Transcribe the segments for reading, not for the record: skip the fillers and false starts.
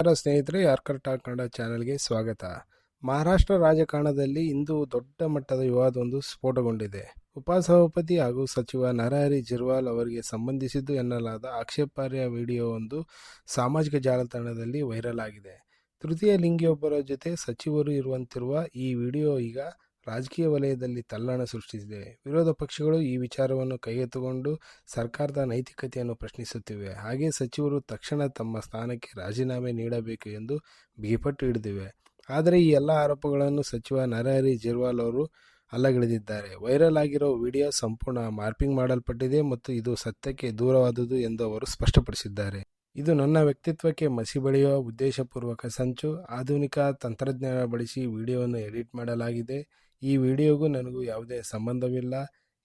ನಮಸ್ಕಾರ ಸ್ನೇಹಿತರೆ, yorker talk Kannada ಚಾನೆಲ್ಗೆ ಸ್ವಾಗತ. ಮಹಾರಾಷ್ಟ್ರ ರಾಜಕಾರಣದಲ್ಲಿ ಇಂದು ದೊಡ್ಡ ಮಟ್ಟದ ವಿವಾದವೊಂದು ಸ್ಫೋಟಗೊಂಡಿದೆ. ಉಪಸಭಾಪತಿ ಹಾಗೂ ಸಚಿವ ನರಹರಿ ಜಿರ್ವಾಲ್ ಅವರಿಗೆ ಸಂಬಂಧಿಸಿದ್ದು ಎನ್ನಲಾದ ಆಕ್ಷೇಪಾರ್ಹ ವಿಡಿಯೋವೊಂದು ಸಾಮಾಜಿಕ ಜಾಲತಾಣದಲ್ಲಿ ವೈರಲ್ ಆಗಿದೆ. ತೃತೀಯ ಲಿಂಗಿಯೊಬ್ಬರ ಜೊತೆ ಸಚಿವರು ಇರುವಂತಿರುವ ಈ ವಿಡಿಯೋ ಈಗ ರಾಜಕೀಯ ವಲಯದಲ್ಲಿ ತಲ್ಲಣ ಸೃಷ್ಟಿಸಿದೆ. ವಿರೋಧ ಪಕ್ಷಗಳು ಈ ವಿಚಾರವನ್ನು ಕೈಗೆತ್ತಿಕೊಂಡು ಸರ್ಕಾರದ ನೈತಿಕತೆಯನ್ನು ಪ್ರಶ್ನಿಸುತ್ತಿವೆ. ಹಾಗೆ ಸಚಿವರು ತಕ್ಷಣ ತಮ್ಮ ಸ್ಥಾನಕ್ಕೆ ರಾಜೀನಾಮೆ ನೀಡಬೇಕು ಎಂದು ಬಿಗಿಪಟ್ಟು ಹಿಡಿದಿವೆ. ಆದರೆ ಈ ಎಲ್ಲ ಆರೋಪಗಳನ್ನು ಸಚಿವ ನರಹರಿ ಜಿರ್ವಾಲ್ ಅವರು ಅಲ್ಲಗಳೆದಿದ್ದಾರೆ. ವೈರಲ್ ಆಗಿರೋ ವಿಡಿಯೋ ಸಂಪೂರ್ಣ ಮಾರ್ಫಿಂಗ್ ಮಾಡಲ್ಪಟ್ಟಿದೆ ಮತ್ತು ಇದು ಸತ್ಯಕ್ಕೆ ದೂರವಾದುದು ಎಂದು ಅವರು ಸ್ಪಷ್ಟಪಡಿಸಿದ್ದಾರೆ. ಇದು ನನ್ನ ವ್ಯಕ್ತಿತ್ವಕ್ಕೆ ಮಸಿ ಬಳಿಯುವ ಉದ್ದೇಶಪೂರ್ವಕ ಸಂಚು. ಆಧುನಿಕ ತಂತ್ರಜ್ಞಾನ ಬಳಸಿ ವಿಡಿಯೋವನ್ನು ಎಡಿಟ್ ಮಾಡಲಾಗಿದೆ. ಈ ವಿಡಿಯೋಗೂ ನನಗೂ ಯಾವುದೇ ಸಂಬಂಧವಿಲ್ಲ.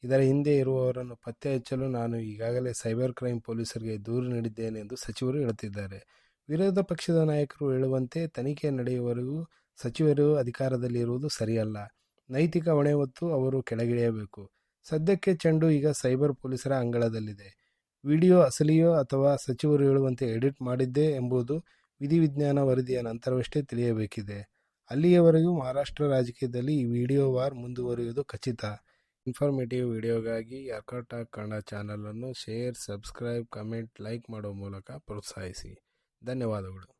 ಇದರ ಹಿಂದೆ ಇರುವವರನ್ನು ಪತ್ತೆ ಹಚ್ಚಲು ನಾನು ಈಗಾಗಲೇ ಸೈಬರ್ ಕ್ರೈಮ್ ಪೊಲೀಸರಿಗೆ ದೂರು ನೀಡಿದ್ದೇನೆ ಎಂದು ಸಚಿವರು ಹೇಳುತ್ತಿದ್ದಾರೆ. ವಿರೋಧ ಪಕ್ಷದ ನಾಯಕರು ಹೇಳುವಂತೆ ತನಿಖೆ ನಡೆಯುವವರೆಗೂ ಸಚಿವರು ಅಧಿಕಾರದಲ್ಲಿ ಇರುವುದು ಸರಿಯಲ್ಲ. ನೈತಿಕ ಹೊಣೆ ಹೊತ್ತು ಅವರು ಕೆಳಗಿಳಿಯಬೇಕು. ಸದ್ಯಕ್ಕೆ ಚೆಂಡು ಈಗ ಸೈಬರ್ ಪೊಲೀಸರ ಅಂಗಳದಲ್ಲಿದೆ. ವಿಡಿಯೋ ಅಸಲಿಯೋ ಅಥವಾ ಸಚಿವರು ಹೇಳುವಂತೆ ಎಡಿಟ್ ಮಾಡಿದ್ದೇ ಎಂಬುದು ವಿಧಿವಿಜ್ಞಾನ ವರದಿಯ ನಂತರವಷ್ಟೇ ತಿಳಿಯಬೇಕಿದೆ. ಅಲ್ಲಿಯವರೆಗೂ ಮಹಾರಾಷ್ಟ್ರ ರಾಜಕೀಯದಲ್ಲಿ ಈ ವಿಡಿಯೋ ವಾರ್ ಮುಂದುವರಿಯುವುದು ಖಚಿತ. ಇನ್ಫಾರ್ಮೇಟಿವ್ ವಿಡಿಯೋಗಾಗಿ ಯಾರ್ಕರ್ ಟಾಕ್ ಕನ್ನಡ ಚಾನಲನ್ನು ಶೇರ್, ಸಬ್ಸ್ಕ್ರೈಬ್, ಕಮೆಂಟ್, ಲೈಕ್ ಮಾಡುವ ಮೂಲಕ ಪ್ರೋತ್ಸಾಹಿಸಿ. ಧನ್ಯವಾದಗಳು.